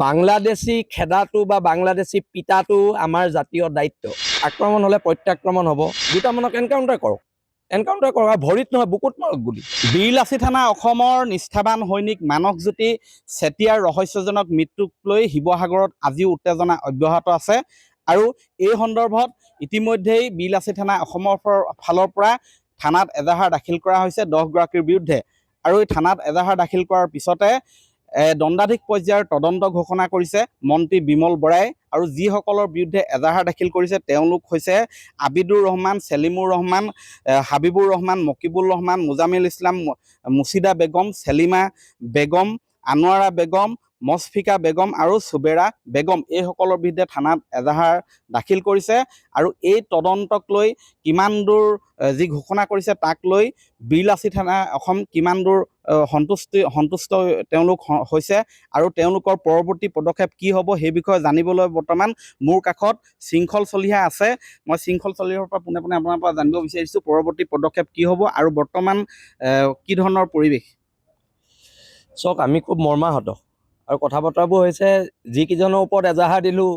বাংলাদেশী খেদাটো বা বাংলাদেশী পিটাটো আমাৰ জাতীয় দায়িত্ব। আক্ৰমণ হ'লে প্ৰত্যাক্ৰমণ হ'ব। দুটামানক এনকাউণ্টাৰ কৰক, এনকাউণ্টাৰ কৰক, ভৰিত নহয় বুকুত মাৰক গুলি। বীৰলাচি থানা অসমৰ নিষ্ঠাবান সৈনিক মানসজ্যোতি চেতিয়াৰ ৰহস্যজনক মৃত্যুক লৈ শিৱসাগৰত আজিও উত্তেজনা অব্যাহত আছে। আৰু এই সন্দৰ্ভত ইতিমধ্যেই বীৰলাচি থানা অসমৰ ফালৰ পৰা থানাত এজাহাৰ দাখিল কৰা হৈছে 10 গৰাকীৰ বিৰুদ্ধে। আৰু এই থানাত এজাহাৰ দাখিল কৰাৰ পিছতে দণ্ডাধীশ পৰ্যায়ৰ তদন্ত ঘোষণা কৰিছে মন্ত্ৰী বিমল বৰাই। আৰু যিসকলৰ বিৰুদ্ধে এজাহাৰ দাখিল কৰিছে তেওঁলোক হৈছে আবিদুৰ ৰহমান, চেলিমুৰ ৰহমান, হাবিবুৰ ৰহমান, মকিবুল ৰহমান, মুজামিল ইছলাম, মুছিদা বেগম, চেলিমা বেগম, আনোৱাৰা বেগম, মছফিকা বেগম আৰু চুবেৰা বেগম। এইসকলৰ বিৰুদ্ধে থানাত এজাহাৰ দাখিল কৰিছে। আৰু এই তদন্তক লৈ কিমান দূৰ যি ঘোষণা কৰিছে তাক লৈ বীৰলাচি থানা অসম কিমান দূৰ সন্তুষ্ট তেওঁলোক হৈছে আৰু তেওঁলোকৰ পৰৱৰ্তী পদক্ষেপ কি হ'ব সেই বিষয়ে জানিবলৈ বৰ্তমান মোৰ কাষত শৃংখল চলিহা আছে। মই শৃংখল চলিহাৰ পৰা পোনে পোনে আপোনাৰ পৰা জানিব বিচাৰিছোঁ পৰৱৰ্তী পদক্ষেপ কি হ'ব আৰু বৰ্তমান কি ধৰণৰ পৰিৱেশ। চাওক, আমি খুব মৰ্মাহত আৰু কথা বতৰাবোৰ হৈছে যিকেইজনৰ ওপৰত এজাহাৰ দিলোঁ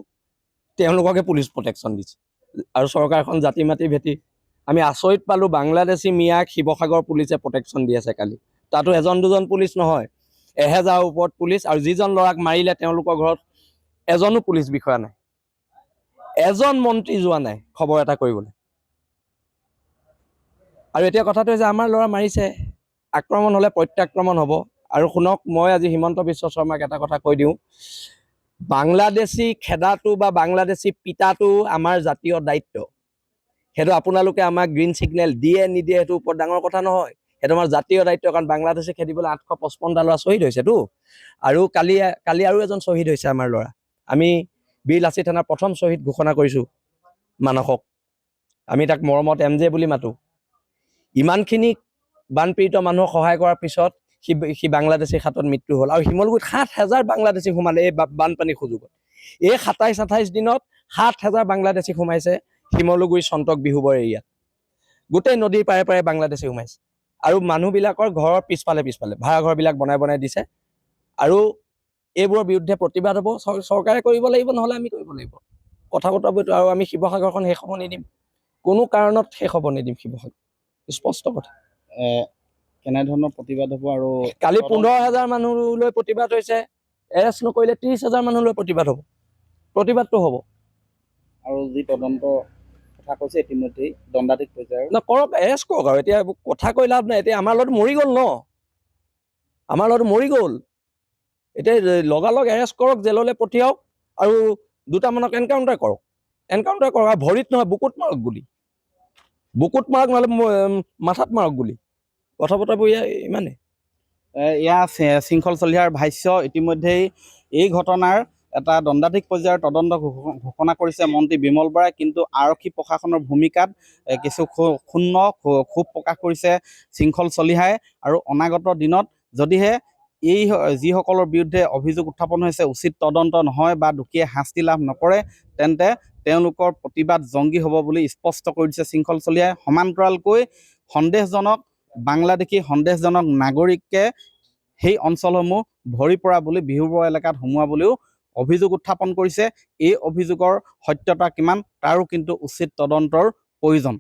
তেওঁলোককে পুলিচ প্ৰটেকশ্যন দিছে আৰু চৰকাৰখন জাতি মাতি ভেটি। আমি আচৰিত পালোঁ, বাংলাদেশী মিয়াক শিৱসাগৰ পুলিচে প্ৰটেকশ্যন দি আছে কালি। তাতো এজন দুজন পুলিচ নহয়, 1000ৰ ওপৰত পুলিচ। আৰু যিজন ল'ৰাক মাৰিলে তেওঁলোকৰ ঘৰত এজনো পুলিচ বিষয়া নাই, এজন মন্ত্ৰী যোৱা নাই খবৰ এটা কৰিবলৈ। আৰু এতিয়া কথাটো হৈছে আমাৰ ল'ৰা মাৰিছে, আক্ৰমণ হ'লে প্ৰত্যাক্ৰমণ হ'ব। আৰু শুনক, মই আজি হিমন্ত বিশ্ব শৰ্মাক এটা কথা কৈ দিওঁ, বাংলাদেশী খেদাটো বা বাংলাদেশী পিটাটো আমাৰ জাতীয় দায়িত্ব। সেইটো আপোনালোকে আমাক গ্ৰীণ ছিগনেল দিয়ে নিদিয়ে সেইটো ওপৰত ডাঙৰ কথা নহয়, সেইটো আমাৰ জাতীয় দায়িত্ব। কাৰণ বাংলাদেশে খেদিবলৈ 855টা ল'ৰা শ্বহীদ হৈছেতো। আৰু কালি আৰু এজন শ্বহীদ হৈছে আমাৰ ল'ৰা। আমি বীৰলাচি থানাৰ প্ৰথম শ্বহীদ ঘোষণা কৰিছোঁ মানসক। আমি তাক মৰমত MJ বুলি মাতোঁ। ইমানখিনি বানপীড়িত মানুহক সহায় কৰাৰ পিছত সি বাংলাদেশী হাতত মৃত্যু হ'ল। আৰু শিমলুগুৰিত 7000 বাংলাদেশী সোমালে এই বানপানীৰ সুযোগত। এই 27-28 দিনত 7000 বাংলাদেশী সোমাইছে শিমলুগুৰি চন্তক বিহুবৰ এৰিয়াত। গোটেই নদীৰ পাৰে পাৰে বাংলাদেশী সোমাইছে। আৰু মানুহবিলাকৰ ঘৰৰ পিছফালে ভাড়াঘৰবিলাক বনাই দিছে। আৰু এইবোৰৰ বিৰুদ্ধে প্ৰতিবাদ হ'ব, চৰকাৰে কৰিব লাগিব, নহ'লে আমি কৰিব লাগিব। কথা বতৰাবোৰ। আৰু আমি শিৱসাগৰখন শেষ হ'ব নিদিম, কোনো কাৰণত শেষ হ'ব নিদিম শিৱসাগৰ, স্পষ্ট কথা। কেনেধৰণৰ প্ৰতিবাদ হ'ব? আৰু কালি 15000 মানুহলৈ প্ৰতিবাদ হৈছে, এৰেষ্ট নকৰিলে 30000 মানুহলৈ প্ৰতিবাদ হ'ব। প্ৰতিবাদটো হ'ব। আৰু যি তদন্ত কথা কৈছে ইতিমধ্যেই দণ্ডাধীশ পৰ্যায়ৰ কৰক, এৰেষ্ট কৰক। আৰু এতিয়া কথা কৈ লাভ নাই, এতিয়া আমাৰ ল'ৰাটো মৰি গ'ল ন, আমাৰ ল'ৰাটো মৰি গ'ল। এতিয়া লগালগ এৰেষ্ট কৰক, জেললৈ পঠিয়াওক আৰু দুটামানক এনকাউণ্টাৰ কৰক, এনকাউণ্টাৰ কৰক। আৰু ভৰিত নহয় বুকুত মাৰক গুলি, বুকুত মাৰক, নহ'লে মাথাত মাৰক গুলি। কথা বতৰাবোৰ ইমানেই। এয়া শৃংখল চলিহাৰ ভাষ্য। ইতিমধ্যেই এই ঘটনাৰ এটা দণ্ডাধীশ পৰ্যায়ৰ তদন্ত ঘোষণা কৰিছে মন্ত্ৰী বিমল বৰাই। কিন্তু আৰক্ষী প্ৰশাসনৰ ভূমিকাত কিছু ক্ষোভ প্ৰকাশ কৰিছে শৃংখল চলিহাই। আৰু অনাগত দিনত যদিহে এই যিসকলৰ বিৰুদ্ধে অভিযোগ উত্থাপন হৈছে উচিত তদন্ত নহয় বা দোষীয়ে শাস্তি লাভ নকৰে, তেন্তে তেওঁলোকৰ প্ৰতিবাদ জংগী হ'ব বুলি স্পষ্ট কৰি দিছে শৃংখল চলিহাই। সমান্তৰালকৈ বাংলাদেশী সন্দেহজনক নাগৰিককে সেই অঞ্চলসমূহ ভৰি পৰা বুলি বিহুবৰ এলেকাত সোমোৱা বুলিও অভিযোগ উত্থাপন কৰিছে। এই অভিযোগৰ সত্যতা কিমান তাৰো কিন্তু উচিত তদন্তৰ প্ৰয়োজন।